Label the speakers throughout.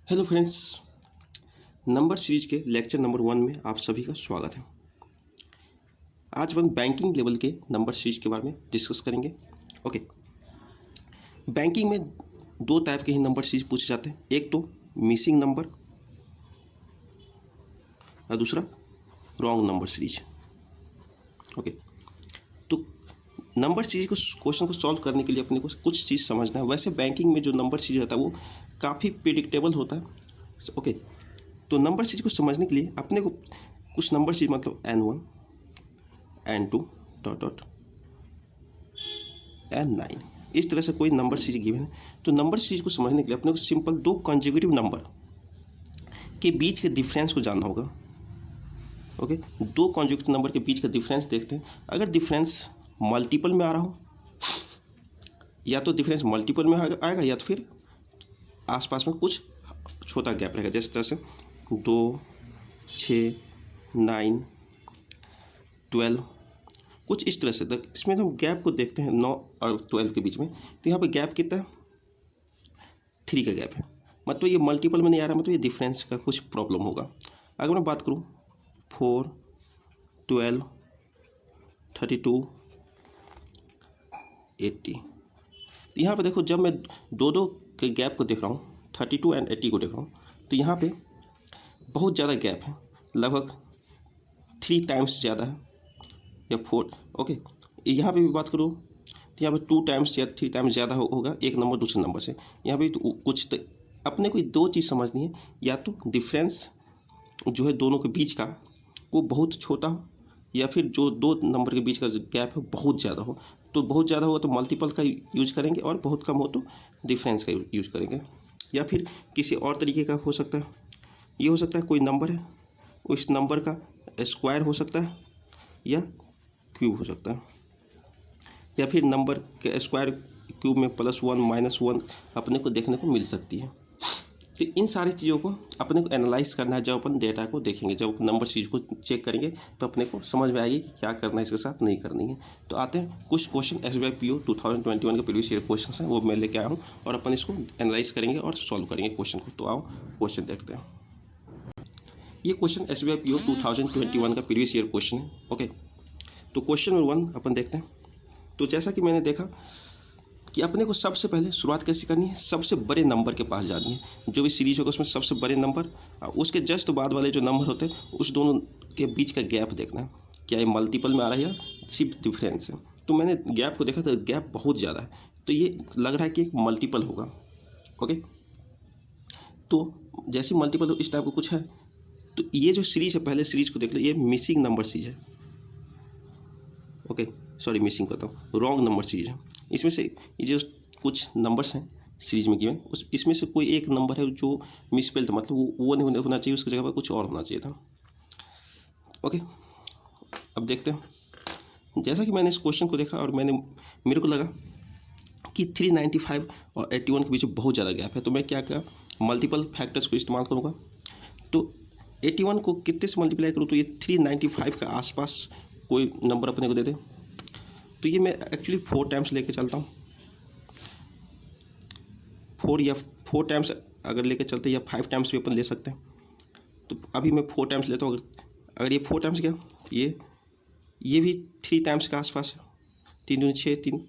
Speaker 1: Hello friends, number series के lecture number 1 में आप सभी का स्वागत है। आज हम बैंकिंग लेवल के नंबर सीरीज के बारे में डिस्कस करेंगे। ओके, बैंकिंग में दो टाइप के ही नंबर सीरीज पूछे जाते हैं, एक तो मिसिंग नंबर और दूसरा रॉन्ग नंबर सीरीज। ओके, तो नंबर सीरीज को क्वेश्चन को सॉल्व करने के लिए अपने को कुछ चीज़ समझना है। वैसे बैंकिंग में जो नंबर सीरीज होता है वो काफ़ी प्रिडिक्टेबल होता है। ओके, तो नंबर सीरीज को समझने के लिए अपने को कुछ नंबर सीरीज मतलब N1, N2 dot dot N9 इस तरह से कोई नंबर सीरीज गिवन है। तो नंबर सीरीज को समझने के लिए अपने को सिंपल दो कंसेक्यूटिव नंबर के बीच के डिफरेंस को जानना होगा। ओके, दो कंसेक्यूटिव नंबर के बीच का डिफरेंस देखते हैं। अगर डिफरेंस मल्टीपल में आ रहा हो, या तो डिफरेंस मल्टीपल में आएगा या तो फिर आसपास में कुछ छोटा गैप रहेगा, जैसे तरह से 2, 6, 9, 12 कुछ इस तरह से। इसमें हम गैप को देखते हैं 9 और 12 के बीच में, तो यहाँ पे गैप कितना है, 3 का गैप है। मतलब ये मल्टीपल में नहीं आ रहा, मतलब ये डिफरेंस का कुछ प्रॉब्लम होगा। अगर मैं बात करूँ 4, 12, 32, 80, तो यहाँ पे देखो, जब मैं दो के गैप को देख रहा हूँ, 32 एंड 80 को देख रहा हूँ, तो यहाँ पे बहुत ज़्यादा गैप है, लगभग 3 टाइम्स ज़्यादा है या 4। ओके, यहाँ पे भी बात करूँ तो यहाँ पे 2 टाइम्स या 3 टाइम्स ज़्यादा होगा एक नंबर दूसरे नंबर से। यहाँ पे तो कुछ तो अपने को दो चीज़ समझनी है, या तो डिफरेंस जो है दोनों के बीच का वो बहुत छोटा हो, या फिर जो दो नंबर के बीच का गैप है बहुत ज़्यादा हो। तो बहुत ज़्यादा हो तो मल्टीपल का यूज करेंगे, और बहुत कम हो तो डिफरेंस का यूज करेंगे। या फिर किसी और तरीके का हो सकता है, ये हो सकता है कोई नंबर है, उस नंबर का स्क्वायर हो सकता है या क्यूब हो सकता है, या फिर नंबर के स्क्वायर क्यूब में +1 -1 अपने को देखने को मिल सकती है। तो इन सारी चीज़ों को अपने को एनालाइज करना है। जब अपन डेटा को देखेंगे, जब नंबर सीरीज को चेक करेंगे, तो अपने को समझ में आएगी कि क्या करना है, इसके साथ नहीं करनी है। तो आते हैं कुछ क्वेश्चन SBI PO 2021 के प्रीवियस ईयर क्वेश्चन हैं, वो मैं लेके आया हूँ, और अपन इसको एनालाइज करेंगे और सॉल्व करेंगे क्वेश्चन को। तो आओ क्वेश्चन देखते हैं। ये क्वेश्चन SBI PO 2021 का प्रीवियस ईयर क्वेश्चन है। ओके, तो क्वेश्चन नंबर 1 अपन देखते हैं। तो जैसा कि मैंने देखा कि अपने को सबसे पहले शुरुआत कैसे करनी है, सबसे बड़े नंबर के पास जानी है। जो भी सीरीज होगा उसमें सबसे बड़े नंबर, उसके जस्ट बाद वाले जो नंबर होते हैं उस दोनों के बीच का गैप देखना है, क्या ये मल्टीपल में आ रहा है या सिर्फ डिफरेंस है। तो मैंने गैप को देखा तो गैप बहुत ज़्यादा है, तो ये लग रहा है कि एक मल्टीपल होगा। ओके, तो जैसे मल्टीपल हो इस टाइप का कुछ है, तो ये जो सीरीज है, पहले सीरीज को देख लो, ये मिसिंग नंबर सीरीज है। ओके, सॉरी, मिसिंग कहता हूँ, रॉन्ग नंबर सीरीज है। इसमें से ये जो कुछ नंबर्स हैं सीरीज में गिवन, इसमें से कोई एक नंबर है जो मिसपेल्ड था, मतलब वो नहीं होना चाहिए, उसकी जगह पर कुछ और होना चाहिए था। ओके, अब देखते हैं। जैसा कि मैंने इस क्वेश्चन को देखा और मेरे को लगा कि 395 और 81 के बीच बहुत ज़्यादा गैप है, तो मैं क्या किया, मल्टीपल फैक्टर्स को इस्तेमाल करूँगा। तो 81 को कितने से मल्टीप्लाई करूँ तो ये 395 के आसपास कोई नंबर अपने को दे दे। तो ये मैं एक्चुअली 4 टाइम्स लेके चलता हूँ, 4 टाइम्स अगर लेके चलते, या 5 टाइम्स भी अपन ले सकते हैं। तो अभी मैं 4 टाइम्स लेता हूँ। अगर ये 4 टाइम्स गया, ये भी 3 टाइम्स के आसपास है, 3 दूनी 6, 3,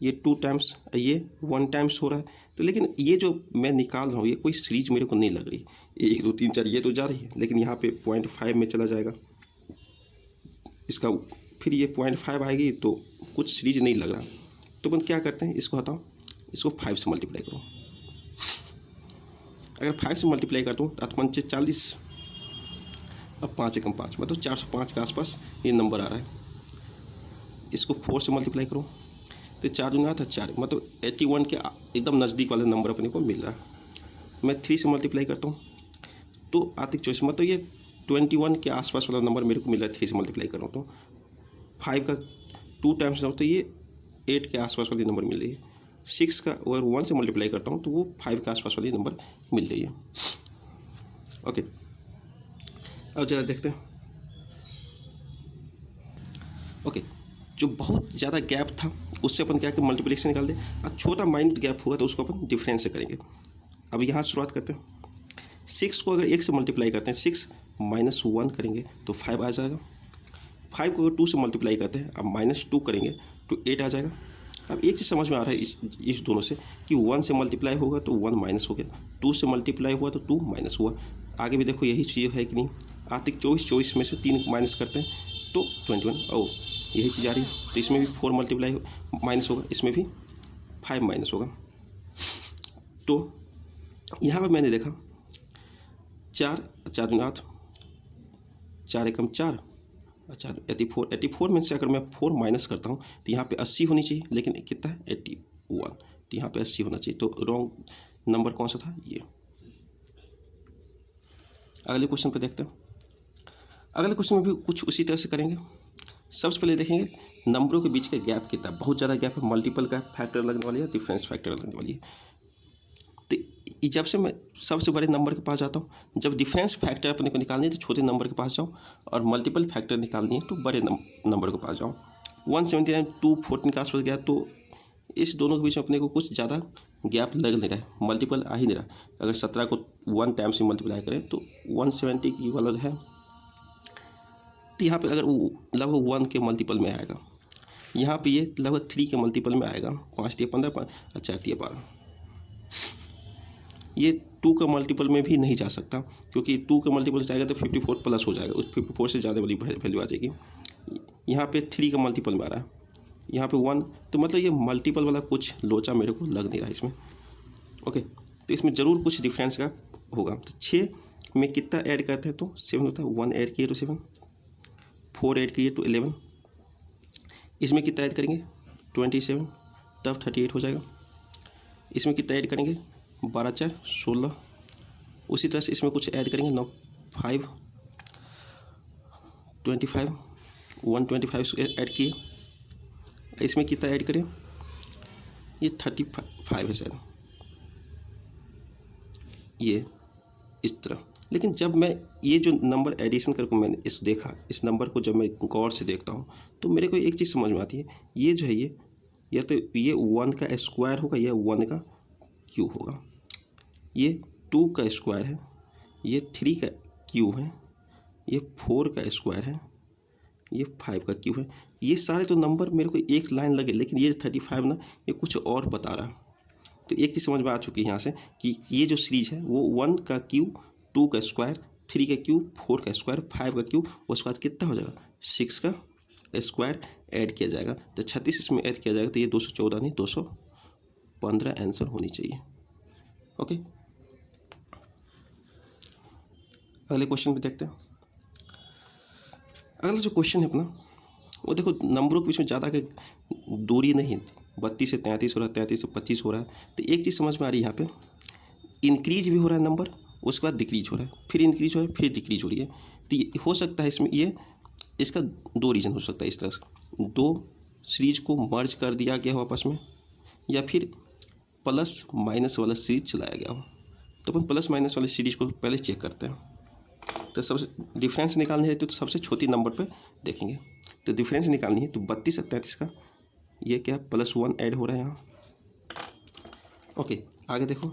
Speaker 1: ये 2 टाइम्स, ये 1 टाइम्स हो रहा है। तो लेकिन ये जो मैं निकाल रहा हूँ, ये कोई सीरीज मेरे को नहीं लग रही। 1 2 3 4 ये तो जा रही है, लेकिन यहाँ पे 0.5 में चला जाएगा इसका, फिर ये 0.5 आएगी, तो कुछ सीरीज नहीं लग रहा। तो अपन क्या करते हैं, इसको हटाओ, इसको 5 से मल्टीप्लाई करो। अगर 5 से मल्टीप्लाई करता हूँ तो 8 पंचे 40, अब 5 एकम 5, मतलब 405 के आसपास ये नंबर आ रहा है। इसको 4 से मल्टीप्लाई करो तो 4 दूना आता 4, मतलब 81 के एकदम नज़दीक वाला नंबर अपने को मिल रहा है। मैं 3 से मल्टीप्लाई करता हूँ तो आती 24, मतलब ये 21 के आसपास वाला नंबर मेरे को मिल रहा है। 3 से मल्टीप्लाई कर रहा हूँ तो 5 का 2 टाइम्स हो तो ये 8 के आसपास वाली नंबर मिल रही है। 6 का अगर 1 से मल्टीप्लाई करता हूँ तो वो 5 के आसपास वाली नंबर मिल रही है। ओके, अब जरा देखते हैं। ओके, जो बहुत ज़्यादा गैप था उससे अपन क्या कि मल्टीप्लिकेशन निकाल दें, और छोटा माइन्यूट गैप होगा तो उसको अपन डिफरेंस से करेंगे। अब यहाँ शुरुआत करते हैं। 6 को अगर 1 से मल्टीप्लाई करते हैं, 6 माइनस 1 करेंगे तो 5 आ जाएगा। 5 को अगर 2 से मल्टीप्लाई करते हैं, अब -2 करेंगे तो 8 आ जाएगा। अब एक चीज़ समझ में आ रहा है इस दोनों से कि 1 से मल्टीप्लाई होगा तो 1 माइनस हो गया, 2 से मल्टीप्लाई हुआ तो 2 माइनस हुआ। आगे भी देखो यही चीज़ है कि नहीं। आते 24 में से 3 माइनस करते हैं तो 21, और यही चीज़ आ रही है। तो इसमें भी 4 मल्टीप्लाई माइनस होगा, इसमें भी 5 माइनस होगा। तो यहाँ पर मैंने देखा 4 4 8, 4 एकम 4, 84 में से अगर मैं 4 माइनस करता हूँ तो यहाँ पे 80 होनी चाहिए, लेकिन कितना है 81, तो यहाँ पे 80 होना चाहिए। तो रॉन्ग नंबर कौन सा था, ये। अगले क्वेश्चन पे देखते हैं। अगले क्वेश्चन में भी कुछ उसी तरह से करेंगे। सबसे पहले देखेंगे नंबरों के बीच का गैप कितना, बहुत ज़्यादा गैप है, मल्टीपल का फैक्टर लगने वाली है, डिफरेंस फैक्टर लगने वाली है। तो जब से मैं सबसे बड़े नंबर के पास जाता हूँ, जब डिफरेंस फैक्टर अपने को निकालनी है तो छोटे नंबर के पास जाऊँ, और मल्टीपल फैक्टर निकालनी है तो बड़े नंबर के पास जाऊँ। 179 214 के आसपास गया, तो इस दोनों के बीच में अपने को कुछ ज़्यादा गैप लग नहीं रहा है, मल्टीपल आ ही नहीं रहा। अगर 17 को 1 टाइम से मल्टीप्लाई करें तो 170 की वाला है, तो यहाँ पे अगर लगभग 1 के मल्टीपल में आएगा, यहाँ पे ये लगभग 3 के मल्टीपल में आएगा। 5 × 15, 4 × 12, ये 2 का मल्टीपल में भी नहीं जा सकता, क्योंकि 2 का मल्टीपल जाएगा तो 54 प्लस हो जाएगा, उस 54 से ज़्यादा वाली वैल्यू आ जाएगी। यहाँ पे 3 का मल्टीपल में आ रहा है, यहाँ पे 1, तो मतलब ये मल्टीपल वाला कुछ लोचा मेरे को लग नहीं रहा है इसमें। ओके, तो इसमें ज़रूर कुछ डिफरेंस का होगा। तो 6 में कितना ऐड करते हैं तो 7 होता है, 1 ऐड किए तो 7, 4 ऐड किए तो 11, इसमें कितना ऐड करेंगे 27, तब 38 हो जाएगा। इसमें कितना ऐड करेंगे 12 × 4 16, उसी तरह से इसमें कुछ ऐड करेंगे 9 5 25, 125 ऐड किए, इसमें कितना ऐड करें, ये 35 है शायद, ये इस तरह। लेकिन जब मैं ये जो नंबर एडिशन करके मैंने इस नंबर को जब मैं गौर से देखता हूँ तो मेरे को एक चीज़ समझ में आती है, ये जो है ये या तो ये 1 का स्क्वायर होगा या 1 का क्यूब होगा। ये 2 का स्क्वायर है, ये 3 का क्यूब है, ये 4 का स्क्वायर है, ये 5 का क्यूब है। ये सारे तो नंबर मेरे को एक लाइन लगे, लेकिन ये 35 ना, ये कुछ और बता रहा है। तो एक चीज़ समझ में आ चुकी है यहाँ से कि ये जो सीरीज है वो 1 का क्यूब, 2 का स्क्वायर, 3 का क्यूब, 4 का स्क्वायर, 5 का क्यूब, उसके बाद कितना हो जाएगा 6 का स्क्वायर ऐड किया जाएगा, तो 36 इसमें ऐड किया जाएगा, तो ये 214 नहीं 215 आंसर होनी चाहिए। ओके, अगले क्वेश्चन पे देखते हैं। अगला जो क्वेश्चन है अपना, वो देखो नंबरों के बीच में ज़्यादा की दूरी नहीं, 32 से 33 हो रहा है, 33 से 25 हो रहा है। तो एक चीज़ समझ में आ रही है, यहाँ पे इंक्रीज भी हो रहा है नंबर, उसके बाद डिक्रीज हो रहा है, फिर इंक्रीज हो रहा है, फिर डिक्रीज हो रही है। तो ये हो सकता है इसमें ये इसका 2 रीज़न हो सकता है। इस तरह से 2 सीरीज को मर्ज कर दिया गया हो आपस में, या फिर प्लस माइनस वाला सीरीज चलाया गया हो। तो अपन प्लस माइनस वाले सीरीज को पहले चेक करते हैं। तो सबसे डिफरेंस निकालनी है तो सबसे छोटी नंबर पे देखेंगे। तो डिफरेंस निकालनी है तो 32 और 33 का ये क्या +1 ऐड हो रहा है यहाँ। ओके, आगे देखो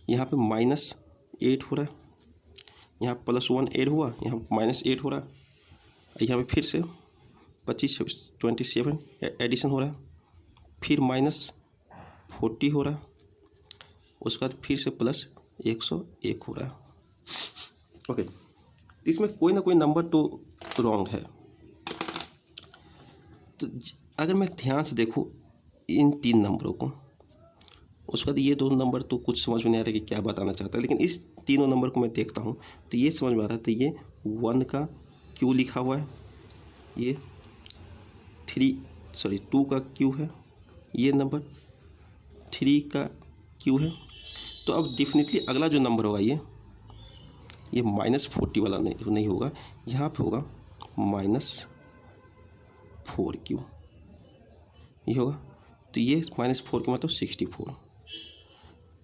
Speaker 1: यहाँ पे -8 हो रहा है, यहाँ +1 ऐड हुआ, यहाँ -8 हो रहा है, यहाँ पे फिर से 27 एडिशन हो रहा है, फिर -40 हो रहा है, उसके बाद फिर से +101 हो रहा है। ओके, इसमें कोई ना कोई नंबर तो रॉन्ग है। तो अगर मैं ध्यान से देखूं इन 3 नंबरों को, उसके बाद ये 2 नंबर तो कुछ समझ में नहीं आ रहा कि क्या बताना चाहता है, लेकिन इस तीनों नंबर को मैं देखता हूँ तो ये समझ में आ रहा है। तो ये 1 का क्यू लिखा हुआ है, ये 2 का क्यू है, ये नंबर 3 का क्यू है। तो अब डेफिनेटली अगला जो नंबर होगा ये -40 वाला नहीं होगा, यहाँ पे होगा -4Q, ये होगा। तो ये -4 का मतलब 64,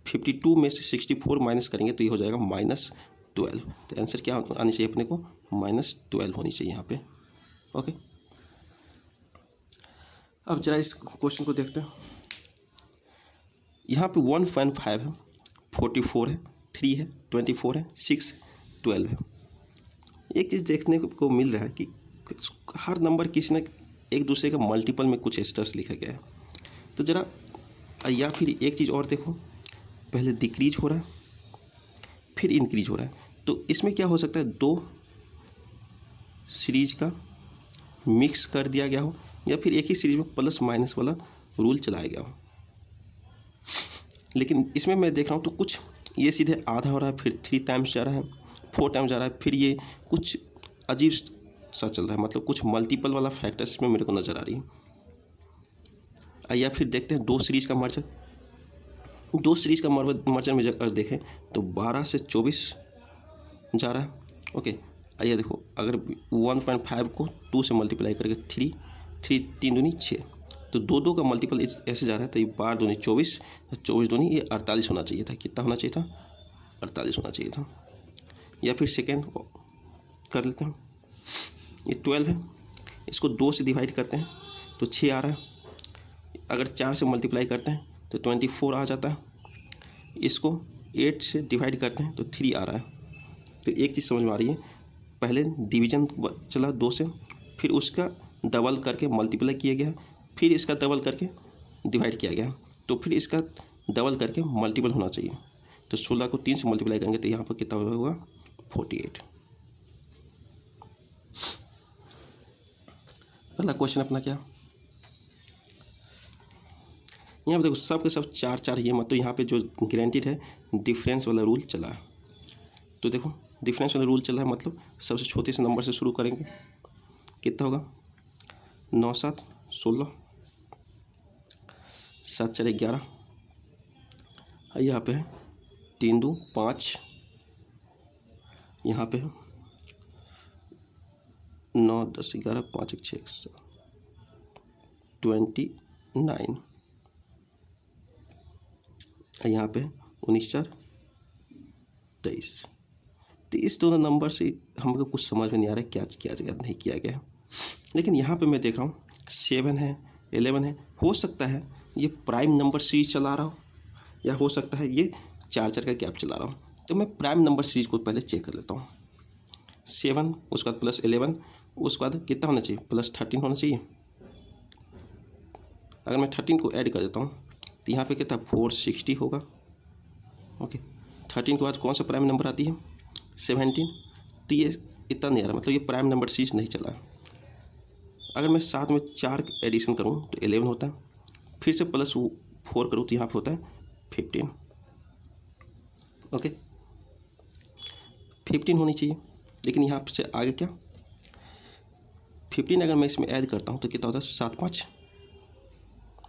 Speaker 1: 52 में से 64 माइनस करेंगे तो ये हो जाएगा -12। तो आंसर क्या आनी चाहिए अपने को -12 होनी चाहिए यहाँ पे। ओके, अब जरा इस क्वेश्चन को देखते हैं। यहाँ पे 1.5 है, 44 है, 3 है, 24 है, 6, 12 है। एक चीज़ देखने को मिल रहा है कि हर नंबर किसी ने एक दूसरे का मल्टीपल में कुछ इस तरह से लिखा गया है। तो ज़रा, या फिर एक चीज़ और देखो, पहले डिक्रीज हो रहा है फिर इंक्रीज हो रहा है। तो इसमें क्या हो सकता है, दो सीरीज का मिक्स कर दिया गया हो, या फिर एक ही सीरीज में प्लस माइनस वाला रूल चलाया गया हो। लेकिन इसमें मैं देख रहा हूँ तो कुछ ये सीधे आधा हो रहा है, फिर 3 टाइम्स जा रहा है, 4 टाइम्स जा रहा है, फिर ये कुछ अजीब सा चल रहा है, मतलब कुछ मल्टीपल वाला फैक्टर्स में मेरे को नज़र आ रही है। या फिर देखते हैं दो सीरीज का मर्जर में अगर देखें तो 12 से 24 जा रहा है। ओके, आइए देखो, अगर 1.5 को 2 से मल्टीप्लाई करके 3 3 दूनी 6, तो 2 का मल्टीपल ऐसे जा रहा है, तो ये 12 दूनी 24, 24 दूनी ये 48 होना चाहिए था। कितना होना चाहिए था? 48 होना चाहिए था। या फिर सेकेंड कर लेते हैं, ये 12 है, इसको 2 से डिवाइड करते हैं तो 6 आ रहा है। अगर 4 से मल्टीप्लाई करते हैं तो 24 आ जाता है। इसको 8 से डिवाइड करते हैं तो 3 आ रहा है। तो एक चीज़ समझ में आ रही है, पहले डिवीजन चला 2 से, फिर उसका डबल करके मल्टीप्लाई किया गया, फिर इसका डबल करके डिवाइड किया गया, तो फिर इसका डबल करके मल्टीपल होना चाहिए। तो 16 को 3 से मल्टीप्लाई करेंगे तो यहाँ पर कितना होगा? 48। अगला क्वेश्चन अपना क्या, यहाँ पर देखो सब के सब 4 4 ये, मतलब यहाँ पे जो गारंटीड है डिफरेंस वाला रूल चला है। तो देखो डिफरेंस वाला रूल चला है, मतलब सबसे छोटे से नंबर से शुरू करेंगे, कितना होगा? 9 7 16, 7 4 11, यहाँ पे है 3 2 5, यहाँ पे है 9 10 11 5 1 6 29, यहाँ पे 19 4 23। तो इस दोनों नंबर से हमको कुछ समझ में नहीं आ रहा है क्या किया गया नहीं किया गया। लेकिन यहाँ पे मैं देख रहा हूँ 7 है 11 है, हो सकता है ये प्राइम नंबर सीरीज चला रहा हो, या हो सकता है ये 4 4 का गैप चला रहा हो। तो मैं प्राइम नंबर सीरीज को पहले चेक कर लेता हूँ। 7 उसके बाद प्लस 11, उसके बाद कितना होना चाहिए? प्लस 13 होना चाहिए। अगर मैं 13 को ऐड कर देता हूँ तो यहाँ पे कितना? 460 होगा। ओके, 13 के बाद कौन सा प्राइम नंबर आती है? 17। तो ये इतना नहीं आ रहा, मतलब ये प्राइम नंबर सीरीज नहीं चला है। अगर मैं साथ में 4 एडिशन करूँ तो 11 होता है, फिर से प्लस 4 करूँ तो यहाँ पे होता है 15। ओके, 15 होनी चाहिए, लेकिन यहाँ से आगे क्या? 15 अगर मैं इसमें ऐड करता हूँ तो कितना होता है? 7 5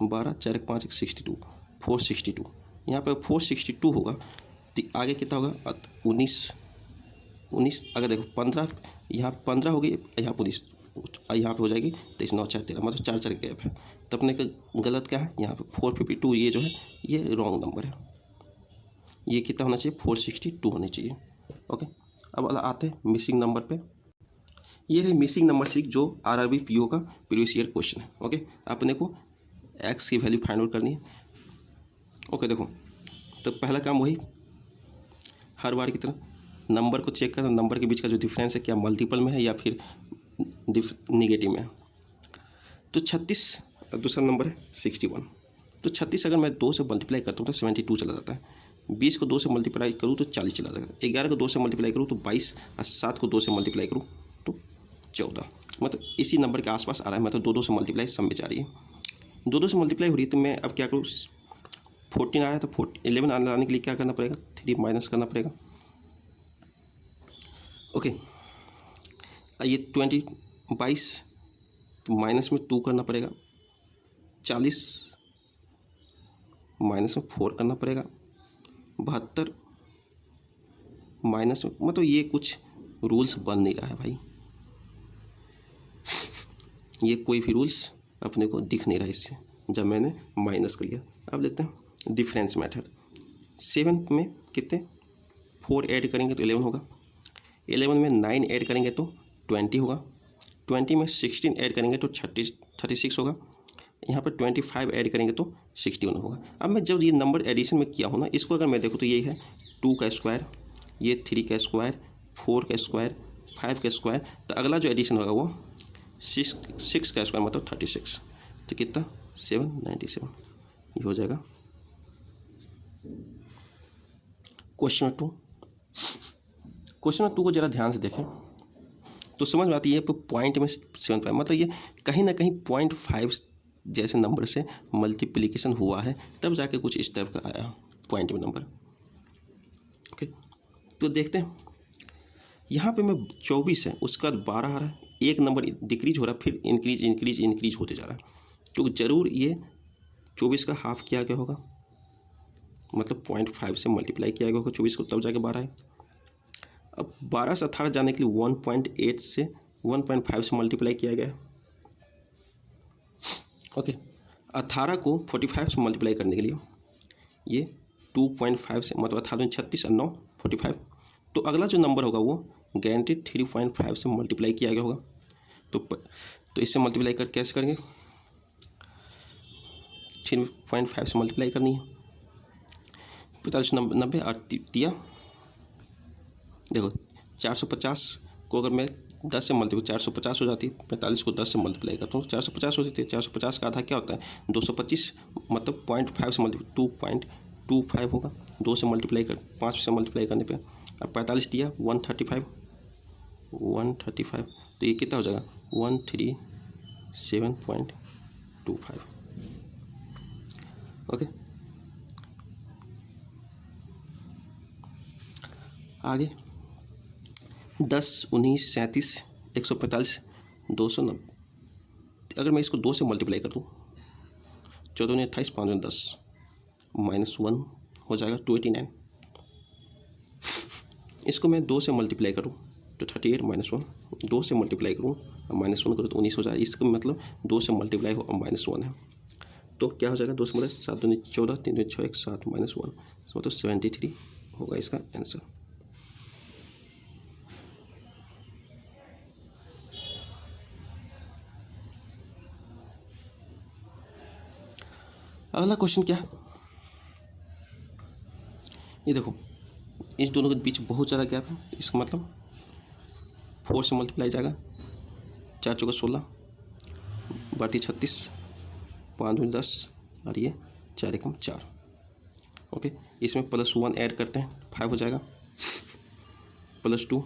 Speaker 1: 12 4 1 5 1 62, 462। यहाँ पे 462 होगा तो आगे कितना होगा? 19। अगर देखो 15, यहाँ 15 हो गई, यहाँ 19, यहाँ पे हो जाएगी 23 9 4 13, मतलब 4 4 गैप है। तो अपने का गलत क्या है? यहाँ पे 452 ये जो है ये रॉन्ग नंबर है। ये कितना होना चाहिए? 462 होनी चाहिए। ओके, अब आते हैं मिसिंग नंबर पे। ये रहे मिसिंग नंबर 6 जो आरआरबी पीओ का प्रीवियस ईयर क्वेश्चन है। ओके, अपने को एक्स की वैल्यू फाइंड आउट करनी है। ओके, देखो तो पहला काम वही हर बार की तरह नंबर को चेक करना, नंबर के बीच का जो डिफरेंस है क्या मल्टीपल में है या फिर निगेटिव में है। तो 36, दूसरा नंबर है 61। तो 36 अगर मैं 2 से मल्टीप्लाई करता हूँ तो 72 चला जाता है। 20 को 2 से मल्टीप्लाई करूँ तो 40 चला जाता है। 11 को 2 से मल्टीप्लाई करूँ तो 22, और 7 को 2 से मल्टीप्लाई करूँ तो 14। मतलब इसी नंबर के आसपास आ रहा है, मतलब 2 2 से मल्टीप्लाई सब में जा रही है। 2 2 से मल्टीप्लाई हो रही है तो मैं अब क्या करूँ? 14 आया तो 11 लाने के लिए क्या करना पड़ेगा? 3 माइनस करना पड़ेगा। ओके, ये 22 तो माइनस में 2 करना पड़ेगा, 40 माइनस में 4 करना पड़ेगा, 72 माइनस में, मतलब ये कुछ रूल्स बन नहीं रहा है भाई। ये कोई भी रूल्स अपने को दिख नहीं रहा इससे जब मैंने माइनस कर लिया। अब लेते हैं डिफरेंस मेथड। 7 में कितने 4 ऐड करेंगे तो 11 होगा, 11 में 9 ऐड करेंगे तो 20 होगा, 20 में 16 ऐड करेंगे तो 36 होगा, यहाँ पर 25 ऐड करेंगे तो 61 होगा। अब मैं जब ये नंबर एडिशन में किया हूँ ना, इसको अगर मैं देखूँ तो ये है 2 का स्क्वायर, ये 3 का स्क्वायर, 4 का स्क्वायर, 5 का स्क्वायर, तो अगला जो एडिशन होगा वो 6 का स्क्वायर मतलब 36, तो कितना 797 ये हो जाएगा। क्वेश्चन नंबर 2, क्वेश्चन नंबर 2 को ज़रा ध्यान से देखें तो समझ में आती है पॉइंट में 7 मतलब ये कहीं ना कहीं 0.5 जैसे नंबर से मल्टीप्लिकेशन हुआ है, तब जाके कुछ इस टाइप का आया पॉइंट में नंबर। ओके, तो देखते हैं यहाँ पे मैं 24 है, उसके बाद 12 आ रहा है, एक नंबर डिक्रीज हो रहा है, फिर इंक्रीज होते जा रहा है, तो ज़रूर ये 24 का हाफ किया गया होगा, मतलब 0.5 से मल्टीप्लाई किया गया होगा 24 को, तब जाके 12 है। अब 12 से 18 जाने के लिए 1.8 से 1.5 से मल्टीप्लाई किया गया है। ओके, 18 को 45 से मल्टीप्लाई करने के लिए ये 2.5 से मतलब 18 36 और 9 45, तो अगला जो नंबर होगा वो गारंटेड 3.5 से मल्टीप्लाई किया गया होगा। तो इससे मल्टीप्लाई कर कैसे करेंगे, 3.5 से मल्टीप्लाई करनी है, 45 90 और दिया, देखो 450 को अगर मैं 10 से मल्टीप्लाई 450 हो जाती है, 45 को 10 से मल्टीप्लाई करता हूँ 450 हो जाती है। 450 का आधा क्या होता है 225, मतलब 0.5 से मल्टीप्लाई 2.25 होगा, 2 से मल्टीप्लाई कर 5 से मल्टीप्लाई करने पे, अब 45 दिया 135, तो ये कितना हो जाएगा 137.25। ओके, आगे 10 19 37 145 290, अगर मैं इसको 2 से मल्टीप्लाई कर दूँ 14 28 5 10 -1 हो जाएगा 289। इसको मैं 2 से मल्टीप्लाई करूँ तो 38 -1, 2 से मल्टीप्लाई करूँ -1 करूँ तो 19 हो जाएगा, इसका मतलब 2 से मल्टीप्लाई हो -1 है, तो क्या हो जाएगा 2 से मल्टीप्लाई 7 दूनी 14 3 दूनी 6 1 7 -1 मतलब 73 होगा इसका आंसर। अगला क्वेश्चन क्या है, ये देखो इस दोनों के बीच बहुत ज़्यादा गैप है, इसका मतलब 4 से मल्टीप्लाई जाएगा, 4 चौका 16 बाटी 36 5 दूनी 10 और ये 4 एकम 4। ओके, इसमें +1 ऐड करते हैं 5 हो जाएगा, +2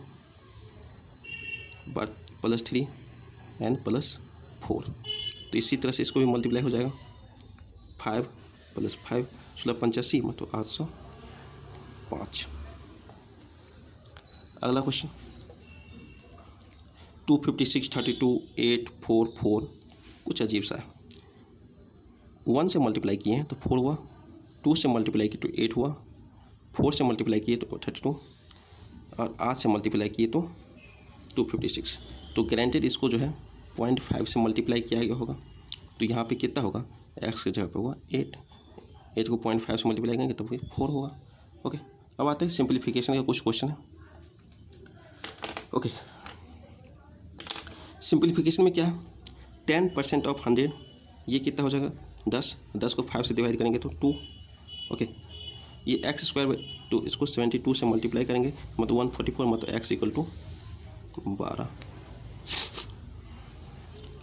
Speaker 1: +3 एंड +4, तो इसी तरह से इसको भी मल्टीप्लाई हो जाएगा 5 + 5 16 85 मतलब 805। अगला क्वेश्चन 256 32 8 4 4 कुछ अजीब सा है, 1 से मल्टीप्लाई किए हैं तो 4 हुआ, 2 से मल्टीप्लाई किए तो 8 हुआ, 4 से मल्टीप्लाई किए तो 32 और 8 से मल्टीप्लाई किए तो 256, तो ग्रांटेड इसको जो है 0.5 से मल्टीप्लाई किया गया होगा, तो यहाँ पे कितना होगा x की जगह पे होगा 8 को 0.5 से मल्टीप्लाई करेंगे तो फिर 4 होगा। ओके, अब आते हैं सिंप्लीफिकेशन का कुछ क्वेश्चन है। ओके, सिंप्लीफिकेशन में क्या है 10% ऑफ 100, ये कितना हो जाएगा 10 को 5 से डिवाइड करेंगे तो 2। ओके, ये x² तो इसको 72 से मल्टीप्लाई करेंगे मतलब 144 मतलब x = 12।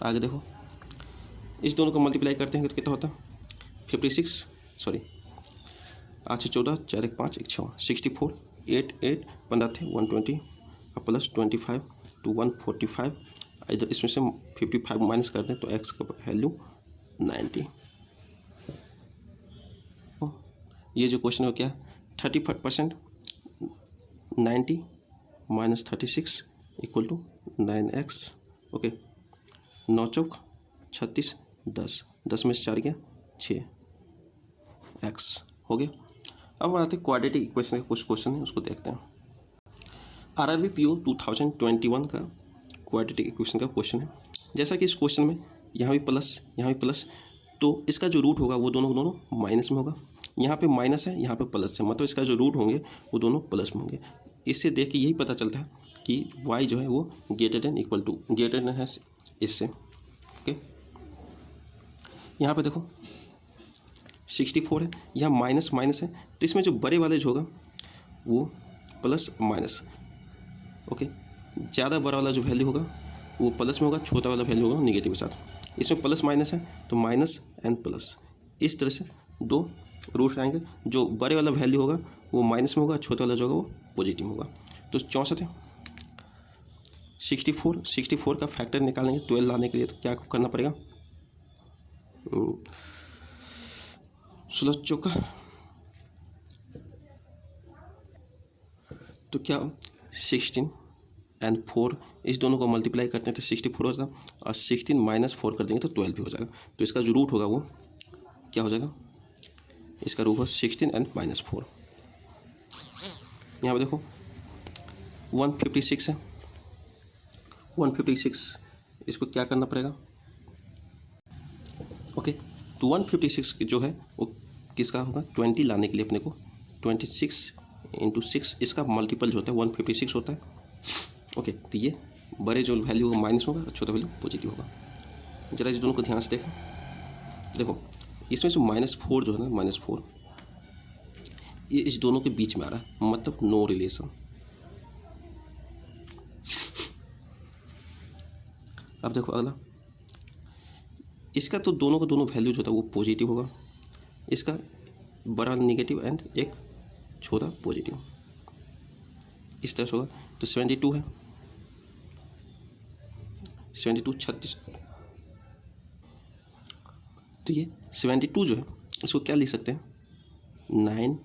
Speaker 1: आगे देखो इस दोनों को मल्टीप्लाई करते हैं तो कितना होता है 56 सॉरी 8 से 14 4 1 5 1 6 64 8 8 15 थे 120 और +25 तो 145, इधर इसमें से 55 माइनस कर दें तो x का वैल्यू 90। ये जो क्वेश्चन है क्या 35% 90 - 36 = 9x। ओके, 9 चौक 36 10 में से 4 गया 6x हो गया। अब आते हैं क्वाड्रेटिक इक्वेशन के कुछ क्वेश्चन है उसको देखते हैं। RRB PO 2021 का क्वाड्रेटिक इक्वेशन का क्वेश्चन है। जैसा कि इस क्वेश्चन में यहाँ भी प्लस, तो इसका जो रूट होगा वो दोनों माइनस में होगा, यहाँ पे माइनस है यहाँ पे प्लस है, मतलब इसका जो रूट होंगे वो दोनों प्लस में होंगे। इससे देख के यही पता चलता है कि y जो है वो ग्रेटर देन है इससे। ओके, यहाँ पे देखो 64 है, यहाँ माइनस माइनस है, तो इसमें जो बड़े वाले जो होगा वो प्लस माइनस, ओके। ज़्यादा बड़ा वाला जो वैल्यू होगा वो प्लस में होगा, छोटा वाला वैल्यू होगा निगेटिव के साथ। इसमें प्लस माइनस है तो माइनस एंड प्लस, इस तरह से दो रूट्स आएंगे। जो बड़े वाला वैल्यू होगा वो माइनस में होगा, छोटा वाला जो होगा वो पॉजिटिव होगा। तो 64 है, 64 का फैक्टर निकालेंगे 12 लाने के लिए, तो क्या करना पड़ेगा, 16 चौका, तो क्या 16 एंड 4 इस दोनों को मल्टीप्लाई करते हैं तो 64 होगा, और 16 माइनस 4 कर देंगे तो 12 भी हो जाएगा। तो इसका जो रूट होगा वो क्या हो जाएगा, इसका रूट होगा 16 एंड माइनस 4। यहाँ पे देखो 156 है, 156 इसको क्या करना पड़ेगा, ओके। तो 156 जो है वो किसका होगा, 20 लाने के लिए अपने को 26 इंटू 6 इसका मल्टीपल जो होता है 156 होता है, ओके। तो ये बड़े जो वैल्यू होगा माइनस होगा, छोटा वैल्यू पॉजिटिव होगा। जरा इस दोनों को ध्यान से देखें, देखो इसमें जो -4 जो है ना, -4 ये इस दोनों के बीच में आ रहा है, मतलब नो रिलेशन। अब देखो अगला, इसका तो दोनों का दोनों वैल्यू जो होता है वो पॉजिटिव होगा, इसका बड़ा नेगेटिव एंड एक छोटा पॉजिटिव, इस तरह से होगा। तो 72 है, 72 36, तो ये 72 जो है इसको क्या लिख सकते हैं, 9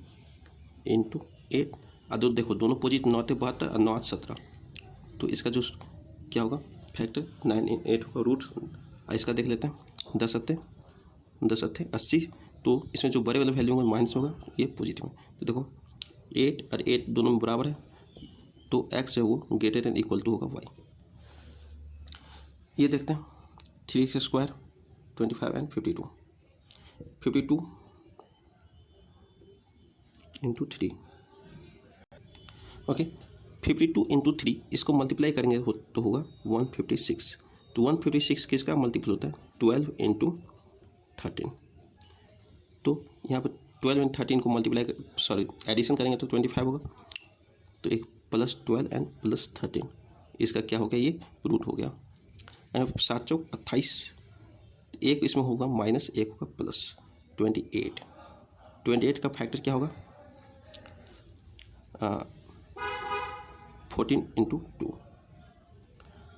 Speaker 1: इंटू 8, और देखो दोनों पॉजिटिव, 9 72 और 9 17, तो इसका जो क्या होगा फैक्टर 9 8 होगा रूट। इसका देख लेते हैं, 10 सत्ते 80, तो इसमें जो बड़े वाले वैल्यू होगा माइनस होगा, ये पॉजिटिव है। तो देखो 8 और 8 दोनों में बराबर है, तो x है वो ग्रेटर देन इक्वल टू होगा y। ये देखते हैं 3x square 25 and 52 into 3, okay. 52 into 3 इसको मल्टीप्लाई करेंगे तो होगा 156। तो 156 किसका मल्टीपल होता है, 12 इंटू 13। तो यहाँ पर 12 एंड 13 को एडिशन करेंगे तो 25 होगा, तो एक +12 एंड +13 इसका क्या हो गया, ये रूट हो गया। 7 चौक 28, एक इसमें होगा माइनस, एक होगा प्लस, 28 का फैक्टर क्या होगा, 14 इंटू 2,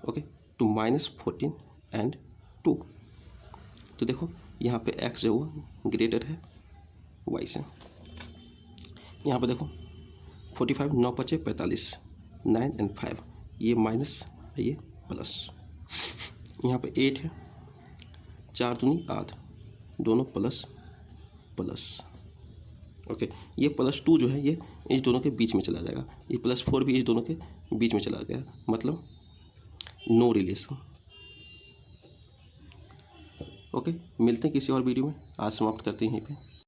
Speaker 1: ओके। तो -14 एंड 2, तो देखो यहाँ पे x जो वो ग्रेटर है y से। यहाँ पे देखो 45 9 5 45, 9 एंड 5, ये माइनस ये प्लस, यहाँ पे 8 है, 4 दूनी 8, दोनों प्लस, ओके। ये +2 जो है ये इस दोनों के बीच में चला जाएगा, ये +4 भी इस दोनों के बीच में चला गया, मतलब नो रिलेशन, ओके। मिलते हैं किसी और वीडियो में, आज समाप्त करते हैं यहीं पे।